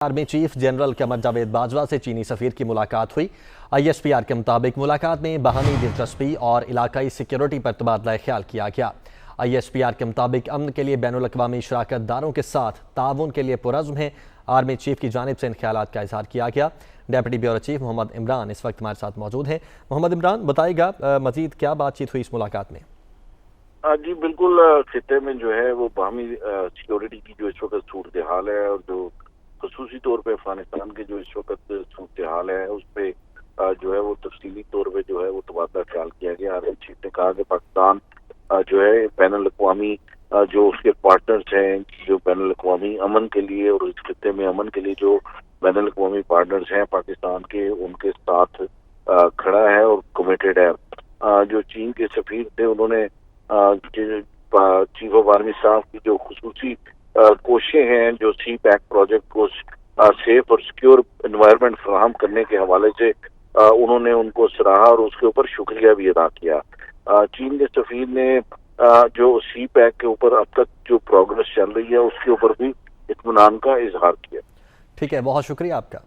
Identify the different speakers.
Speaker 1: Army chief general Qamar Javed Bajwa से चीनी सफीर की मुलाकात हुई। ISPR के मुताबिक मुलाकात में बाहमी दिलचस्पी और इलाकाई सिक्योरिटी पर तबादला ख्याल किया गया। ISPR के मुताबिक अमन के लिए बैनुल-अक़वामी शराकत दारों के साथ ताउन के लिए पुरज़्म है। आर्मी चीफ की जानिब से इन ख्यालात का इजहार किया गया। Deputy bureau chief Mohammad Imran इस वक्त हमारे साथ मौजूद हैं। मोहम्मद इमरान, बताइएगा मजीद क्या बातचीत हुई इस मुलाकात में?
Speaker 2: जी बिल्कुल, खित्ते में जो है वो बाहमी सिक्योरिटी की जो इस वक्त सूरत हाल है और जो खसूसी तौर पे अफगानिस्तान के जो इस वक्त सूरत हाल है उस पर जो है वो तफसीली तौर पे जो है वो तबादला ख्याल किया गया। आर्मी चीफ ने कहा कि पाकिस्तान जो है बैनुल-अक़वामी जो उसके पार्टनर्स हैं, जो बैनुल-अक़वामी अमन के लिए और इस खित्ते में अमन के लिए जो बैनुल-अक़वामी पार्टनर्स हैं पाकिस्तान के, उनके साथ खड़ा है और कमिटेड है। जो चीन के सफीर थे उन्होंने चीफ ऑफ आर्मी स्टाफ की जो खुसूसी कोशिशें हैं जो सी पैक प्रोजेक्ट को सेफ और सिक्योर एनवायरनमेंट फराहम करने के हवाले से उन्होंने उनको सराहा और उसके ऊपर शुक्रिया भी अदा किया। चीन के सफीर ने जो सी पैक के ऊपर अब तक जो प्रोग्रेस चल रही है उसके ऊपर भी इत्मीनान का इजहार किया।
Speaker 1: ठीक है, बहुत शुक्रिया आपका।